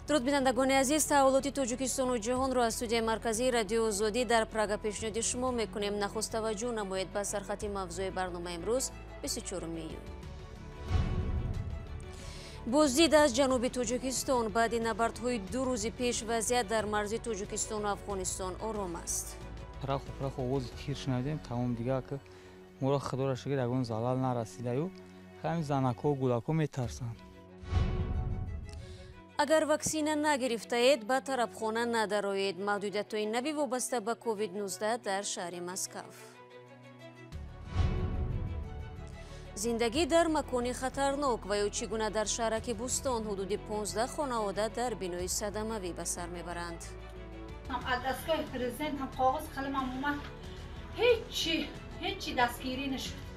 درود بینندگان عزیز، تحولات تاجیکستان و جهان را از استودیوی مرکزی رادیو آزادی در پراگ پیشنهاد شما میکنیم. نخست توجه نمایید به سرخط موضوع برنامه امروز 24 میلیون. بازدید از جنوب تاجیکستان. بعد نبردهای 2 روز پیش وضعیت در مرز تاجیکستان و افغانستان آرام است. پرخ آواز تیر شنیدیم. تمام دیگه که ما را خدا را شکر اگون زلال نرسیده و همین زنکا و گولکا میترسند. اگر واکسینه نگرفته اید به طرفخانه ندروید. محدودیت‌های نوی وابسته به کووید 19 در شهر مسکو. زندگی در مکان خطرناک و یا چگونه در شهرک بوستان حدود 15 خانواده در بینای صدموی به سر میبرند. هم از دستگاه پرزیدنت هم کاغذ قلم هم اومد، هیچی دستگیری نشد.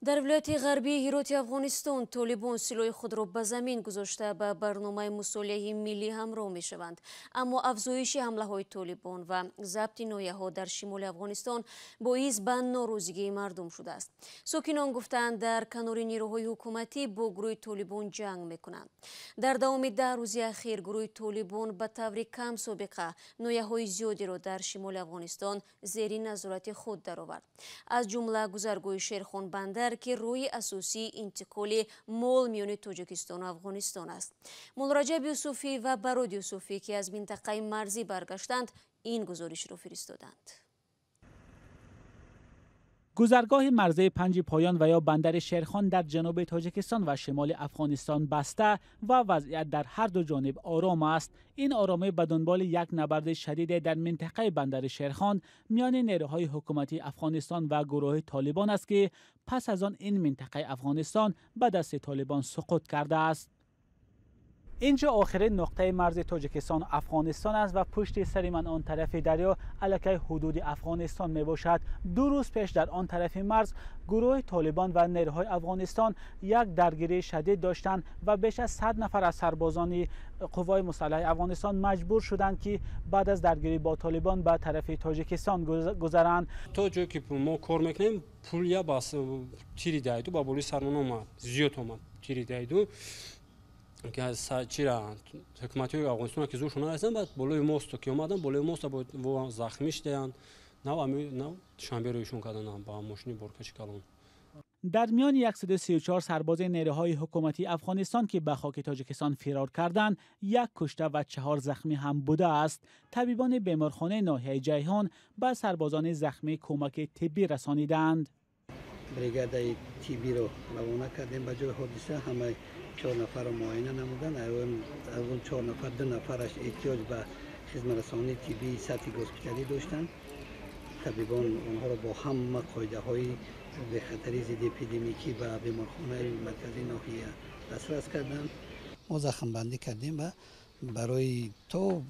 در ولایت غربی هرات افغانستان طالبان سلاح خود را به زمین گذاشته به برنامه مصالحه ملی همراه می شوند. اما افزایش حمله های طالبان و ضبط نایه ها در شمال افغانستان باعث به ناراضگی مردم شده است. ساکنان گفتند در کنار نیروهای حکومتی با گروه طالبان جنگ می کنند. در دوام 10 روز اخیر گروه طالبان به طور کم سابقه نایه های زیادی را در شمال افغانستان زیر نظارت خود درآورد. از جمله گذرگاه شیرخان بندر که روی اساسی انتقال مال میان تاجیکستان و افغانستان است. مولا رجب یوسفی و براد یوسفی که از منطقه مرزی برگشتند این گزارش را فرستادند. گذرگاه مرزی 5 پایان و یا بندر شیرخان در جنوب تاجیکستان و شمال افغانستان بسته و وضعیت در هر دو جانب آرام است. این آرامی به دنبال یک نبرد شدید در منطقه بندر شیرخان میان نیروهای حکومتی افغانستان و گروه طالبان است که پس از آن این منطقه افغانستان به دست طالبان سقوط کرده است. اینجا آخرین نقطه مرز تاجیکستان افغانستان است و پشت سر من آن طرف دریا علاقه حدود افغانستان می باشد. 2 روز پیش در آن طرف مرز گروه طالبان و نیروهای افغانستان یک درگیری شدید داشتند و بیش از 100 نفر از سربازان قوای مسلح افغانستان مجبور شدند که بعد از درگیری با طالبان به طرف تاجیکستان گذرند. تا جایی که ما کار میکنیم پولیا باس تیری دایدو با بولی سرمون اومد زیاد اومد تیری دایدو که از چیرا حکومتی افغانستان که زور شونه هستن بعد بالای موست که اومدن بالای موست با زخمی شدن نه شنبه رویشون کردن با ماشین برکش کلان. در میان 134 سرباز نیروهای حکومتی افغانستان که به خاک تاجیکستان فرار کردند، 1 کشته و 4 زخمی هم بوده است. طبیبان بیمارخانه ناحیه جیهان به سربازان زخمی کمک طبی رسانیدند. بریگاد تیبی رو روانه کردیم به جای حادثه. همه 4 نفر رو معاینه نمودن. اون 4 نفر 2 نفرش احتیاج به خدمت رسانی تیبی سطحی هسپیتالی داشتن. طبیبان اونها رو با هم قاعده های به خطری ضد اپیدمیکی و بیمارخانه مرکزی ناحیه دسترس کردن. ما زخم بندی کردیم و برای تو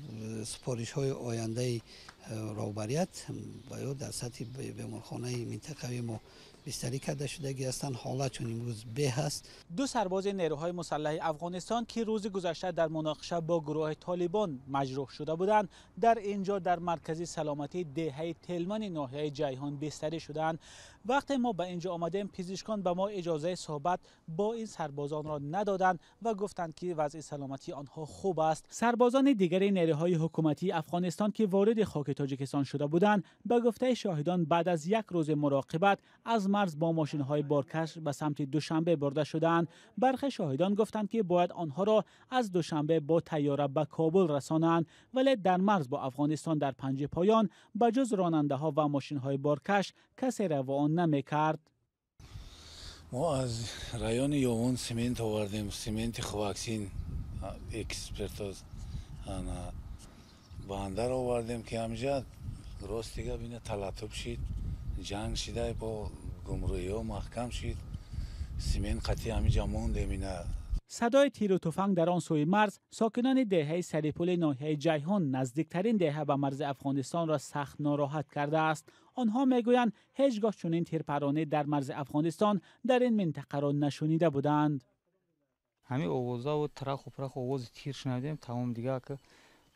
سپارش های آینده راهبریت و یا در سطح بیمارخانه منطقوی ما بستری کرده شدگی هستند. حالت چون امروز به هست. 2 سرباز نیروهای مسلح افغانستان که روز گذشته در مناقشه با گروه طالبان مجروح شده بودند در اینجا در مرکز سلامتی دهه تلمن ناحیه جیهان بستری شدند. وقتی ما به اینجا آمدیم پزشکان به ما اجازه صحبت با این سربازان را ندادند و گفتند که وضع سلامتی آنها خوب است. سربازان دیگر نیروهای حکومتی افغانستان که وارد خاک تاجیکستان شده بودند به گفته شاهدان بعد از 1 روز مراقبت از مرز با ماشین‌های بارکش به سمت دوشنبه برده شدند. برخی شاهدان گفتند که باید آنها را از دوشنبه با طیاره به کابل رسانند، ولی در مرز با افغانستان در 5 پایان به جز راننده‌ها و ماشین‌های بارکش کسی روان نمی‌کرد. ما از رایون یوون سیمنت آوردیم، سیمنت خواکسین اکسپرتاز بندر آوردیم که همجا راست دیگه بینه تلاطم شد، جنگ شده با گمروهی ها محکم شد، سیمنت قطعی همینجا موندیم. اینه صدای تیر و تفنگ در آن سوی مرز ساکنان دهه سریپول ناحیه جیهان نزدیکترین دهه به مرز افغانستان را سخت ناراحت کرده است. آنها میگویند هیچگاه چنین تیرپرانه در مرز افغانستان در این منطقه را نشنیده بودند. همین آوازا و ترخ و پرخ آواز تیر شنیدیم. تمام دیگه که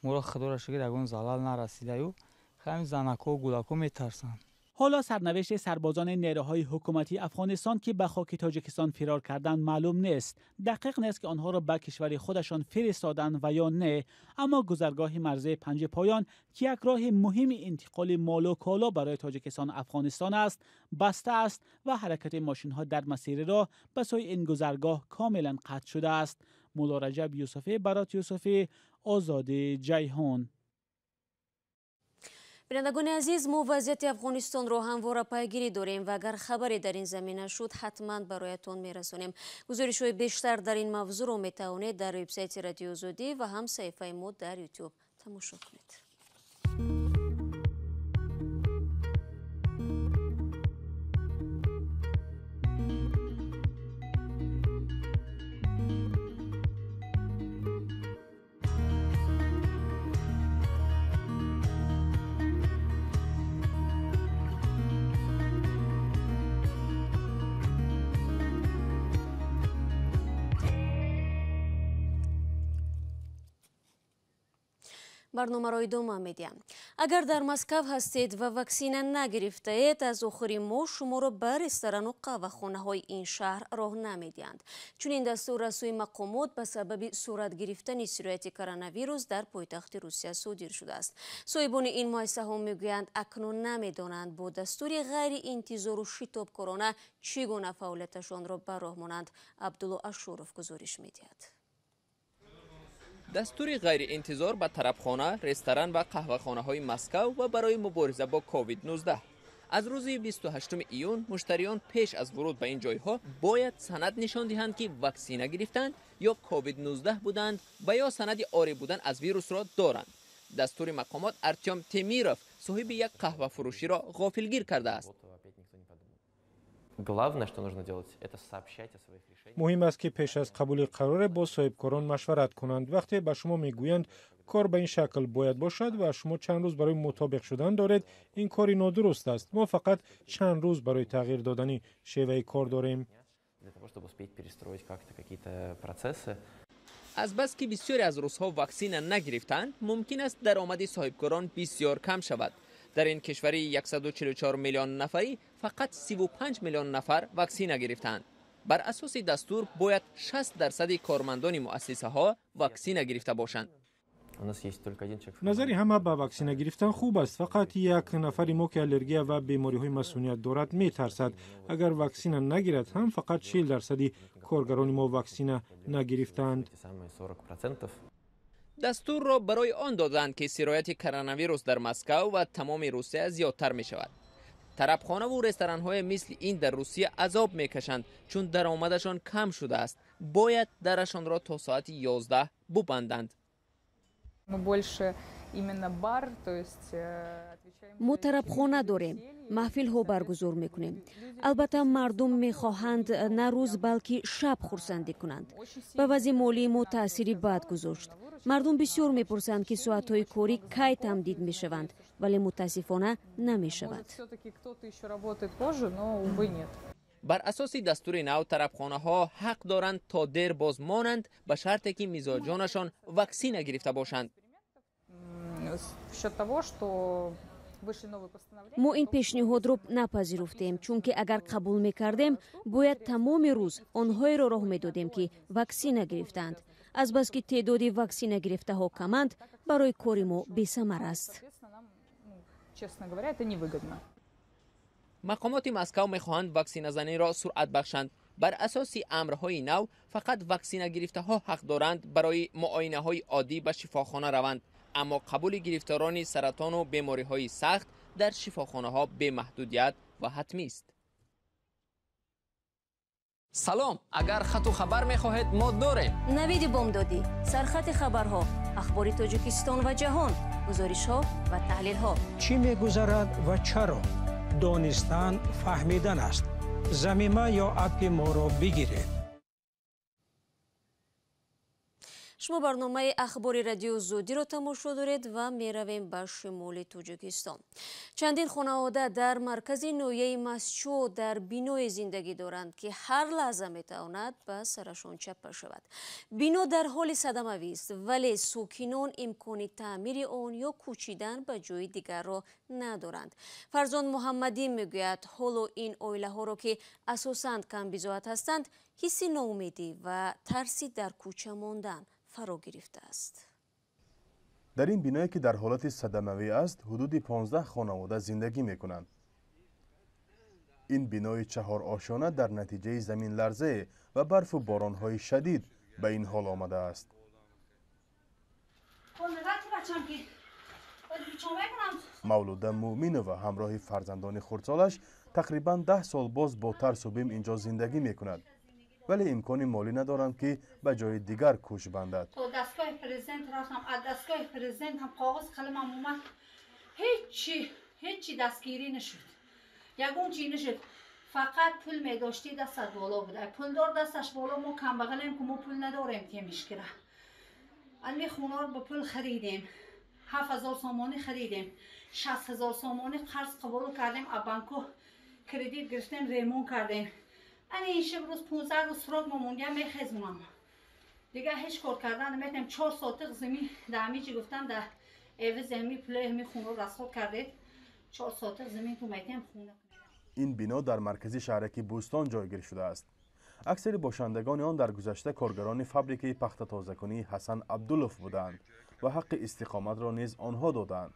ما را خدا را شکر اگون زلال نرسیده و همین زنکا و گولکا میترسند. حالا سرنوشت سربازان نیروهای حکومتی افغانستان که به خاک تاجیکستان فرار کردند معلوم نیست. دقیق نیست که آنها را به کشور خودشان فرستادند و یا نه، اما گذرگاه مرزی 5 پایان که یک راه مهم انتقال مال و کالا برای تاجیکستان افغانستان است، بسته است و حرکت ماشین ها در مسیر راه به سوی این گذرگاه کاملا قطع شده است. مولا رجب یوسفی، برات یوسفی، آزادی جیهان. بینندگان عزیز، ما وضعیت افغانستان را همواره پیگیری داریم و اگر خبری در این زمینه شد حتما برایتان میرسونیم. گزارش‌های بیشتر در این موضوع را میتوانید در وبسایت رادیو آزادی و هم صفحه ما در یوتیوب تماشا کنید. برنامه را ادامه میدیم. اگر در مسکو هستید و واکسینه نگرفتید، از آخر ماه شما را به رستوران و قهوه‌خانه های این شهر راه نمیدهند. چون این دستور از سوی مقامات به سبب صورت گرفتن سرایت کرونا ویروس در پایتخت روسیه صادر شده است. صاحبان این مؤسسه ها میگویند اکنون نمیدانند با دستور غیر انتظار و شتابکارانه چگونه فعالیتشان را به راه مانند. عبدالله اشورف گزارش میدهد. دستور غیر انتظار به طربخانه، رستوران و قهوه‌خانه های مسکو و برای مبارزه با کووید 19. از روز 28 ایون مشتریان پیش از ورود به این جایها باید سند نشان دهند که واکسینه گرفتند یا کووید 19 بودند و یا سند آری بودن از ویروس را دارند. دستور مقامات ارتیام تیمیروف صاحب یک قهوه فروشی را غافلگیر کرده است. مهم است که پیش از قبول قرار با صاحبکاران مشورت کنند. وقتی به شما میگویند کار به این شکل باید باشد و شما چند روز برای مطابق شدن دارید، این کاری نادرست است. ما فقط چند روز برای تغییر دادن شیوه کار داریم. از بس که بسیاری از روس‌ها واکسین نگرفتند، ممکن است درآمد صاحبکاران بسیار کم شود. در این کشور 144 میلیون نفری فقط 35 میلیون نفر واکسین گرفتند. بر اساس دستور باید 60% کارمندان مؤسسه ها واکسین گرفته باشند. نظری همه به واکسین گرفتن خوب است. فقط یک نفری ما که آلرژی و بیماری های مسئولیت دارد می ترسد. اگر واکسین نگیرد هم فقط 40% کارگران ما واکسین نگرفتند. دستور را برای آن دادند که سرایت کرونا ویروس در مسکو و تمام روسیه زیادتر می شود. طربخانه و رستوران های مثل این در روسیه عذاب می کشند چون درآمدشان کم شده است. باید درشان را تا ساعت 11 ببندند. ما طربخانه داریم، محفل ها برگزار میکنیم. البته مردم میخواهند نه روز بلکه شب خرسندی کنند. به وضع مالی ما تأثیری بد گذاشت. مردم بسیار میپرسند که ساعت های کاری کی تمدید میشوند، ولی متاسفانه نمیشود. بر اساس دستور نو طربخانه ها حق دارند تا دیر باز مانند به شرطی که مزاجانشان واکسین گرفته باشند. ما این پیشنهاد را نپذیرفتیم چون که اگر قبول میکردیم باید تمام روز آنهایی را راه میدادیم که واکسین گرفتند. از بس که تعداد واکسین گرفته ها کمند، برای کار ما بی‌ثمر است. مقامات مسکو میخواهند واکسین زنی را سرعت بخشند. بر اساس امرهای نو فقط واکسین گرفته ها حق دارند برای معاینه های عادی به شفاخانه روند، اما قبول گرفتاران سرطان و بیماری های سخت در شفاخانه ها به محدودیت و حتمی است. سلام، اگر خط و خبر میخواهید ما داریم. نوید بامدادی، سرخط خبرها، اخبار تاجیکستان و جهان، گزارش ها و تحلیل ها. چی میگذرد و چرا؟ دانستن فهمیدن است. زمینه یا اپ ما را بگیرید. شما برنامه اخباری رادیو زودی رو تماشا دارید و می رویم به شمال تاجیکستان. چندین خانواده در مرکز نویه مسچو در بینوی زندگی دارند که هر لحظه می تواند به سرشان چپه شود. بینو در حال صدمه‌آوری است ولی ساکنان امکان تعمیر آن یا کوچیدن به جای دیگر را ندارند. فرزان محمدی میگوید حالا این عائله ها را که اساساً کم بضاعت هستند حس ناامیدی و ترسی در کوچه ماندن فرا گرفته است. در این بینایی که در حالت صدمه‌آوری است حدود 15 خانواده زندگی میکنند. این بینای 4 آشانه در نتیجه زمین لرزه و برف و بارانهای شدید به این حال آمده است. مولوده مومینووا همراه فرزندان خردسالش تقریبا 10 سال باز با ترس و بیم اینجا زندگی میکند. ولی امکان مالی ندارند که به جای دیگر کوچ بندد. تو دستگاه پرزیدنت رفتم، از دستگاه پرزیدنت هم کاغذ قلمم اومد، هیچی دستگیری نشد، یگون چی نشد، فقط پول می داشتی دستت بالا بوده، پول دار دستش بالا، ما کم بغلیم که ما پول نداریم که میشکره. علمی خونه رو با پول خریدیم، 7000 سامانی خریدیم، 60000 سامانی قرض قبول کردیم، از بانکو کردیت گرفتیم، ریمون کردیم. این شب روز 15 روز سراغ ما موندیم میخزونم دیگه هیچ کار کردن نمیتونم. 4 ساعت زمین در همیچی گفتم در عوض همی پله همی خونه رو رسال کردید، 4 ساعت زمین تو میتونم خونه. این بنا در مرکزی شهرک بوستان جایگیر شده است. اکثر باشندگان آن در گذشته کارگران فابریکه پخت تازه‌کنی حسن عبدالوف بودند و حق استقامت را نیز آنها دادند.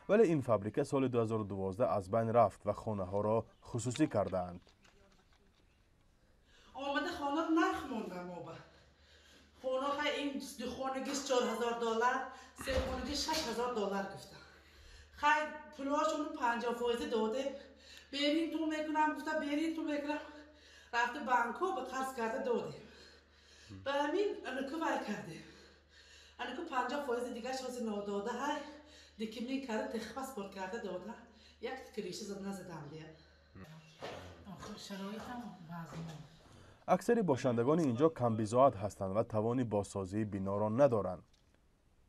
ولی این فابریکه سال 2012 از بین رفت و خانه ها را خصوصی کردند. آمده خانه رو نرخ موندم آبا. خانه این دو خانگیش 4000 دلار، سه خانگیش 6000 دلار گفتم. خیلی پولاشون 50% داده. برین تو میکنم، گفتم برین تو میکنم. رفته بانکو به قرض کرده داده. به همین انکو وای کرده. انکو 50% دیگه شاز ناداده های دیگه میکرده تخبس بر کرده داده. یک کریشه زد نزدم دیگه. شرایطم بعضی اکثر باشندگان اینجا کم بضاعت هستند و توانی بازسازی بنا را ندارند.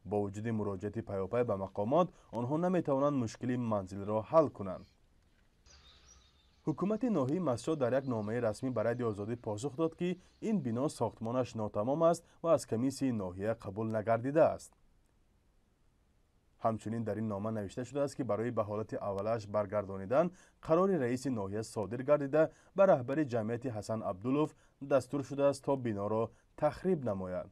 با وجود مراجعت پیاپی به مقامات آنها نمیتوانند مشکل منزل را حل کنند. حکومت ناحیه مسچو در یک نامه رسمی به رادیو آزادی پاسخ داد که این بنا ساختمانش ناتمام است و از کمیسی ناحیه قبول نگردیده است. همچنین در این نامه نوشته شده است که برای به حالت اولش برگردانیدن قرار رئیس ناحیه صادر گردیده به رهبر جمعیت حسن عبدالوف دستور شده است تا بنا را تخریب نماید.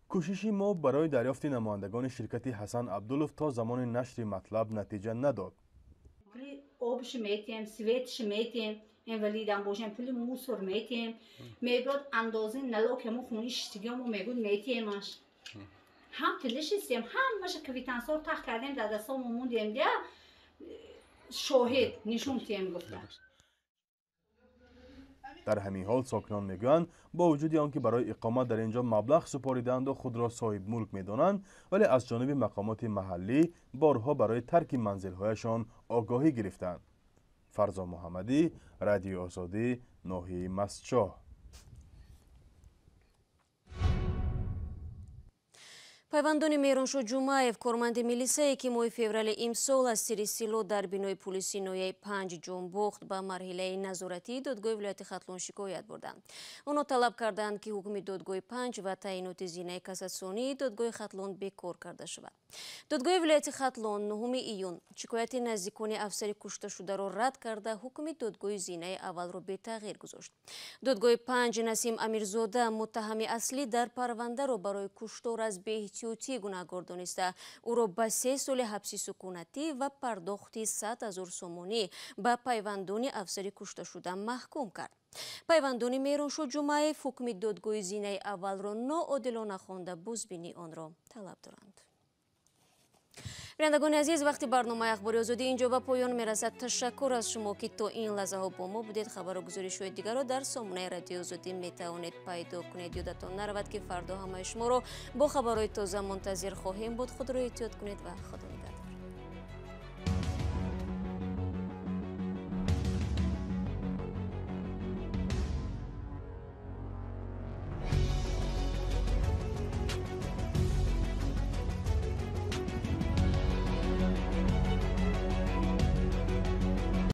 کوشش ما برای دریافت نمایندگان شرکت حسن عبدالوف تا زمان نشر مطلب نتیجه نداد. آبش میتیم، سویتش میتیم، انولیدم باشیم، پول موسور میتیم، میگود اندازه نلو که ما خونیش دیگه ما میگود میتیمش. هم تلش استیم، هم مشه کویتانسار تخت کردیم در دستام موندیم دیگه شاهد نشون تیم گفتم. در همین حال ساکنان میگویند با وجود آنکه برای اقامت در اینجا مبلغ سپاریدند و خود را صاحب ملک میدانند ولی از جانب مقامات محلی بارها برای ترک منزل‌هایشان آگاهی گرفتند. فرزان محمدی، رادیو آزادی، ناحیه مسچو. пайвандони Мейроншо Ҷумаев, корманди милисие ки моҳи феврали имсол аз сири сило дар бинои пулиси ноҳияи 5 ҷонбохт ба марҳилаи назоратии додгоҳи вилояти Хатлон шикоят бурданд. онҳо талаб карданд ки ҳукми додгоҳи 5 ва таъиноти зинаи кассатсионии додгоҳи Хатлон бекор карда шавад. додгоҳи вилояти Хатлон 9 июн шикояти наздикони афсари кушташударо рад карда ҳукми додгоҳи зинаи аввалро бетағйир гузошт. додгоҳи 5 Насим Амирзода муттаҳами аслӣ дар парвандаро барои куштор аз беэҳтиётӣ гунаҳгор дониста ӯро ба 3 соли ҳабси сукунатӣ ва пардохти 100 000 сомонӣ ба пайвандони афсари кушташуда маҳкум кард. пайвандони Мейроншо Ҷумаев ҳукми додгоҳи зинаи аввалро ноодилона хонда бозбинии онро талаб доранд. бинандагони азиз, вақти барномаи ахбори озодӣ инҷо ба поён мерасад. ташаккур аз шумо ки то ин лаҳзаҳо бо мо будед. хабару гузоришҳои дигарро дар сомонаи радиои озодӣ метавонед пайдо кунед. ёдатон наравад ки фардо ҳамаи шуморо бо хабарҳои тоза мунтазир хоҳем буд. худро эҳтиёт кунед ва худо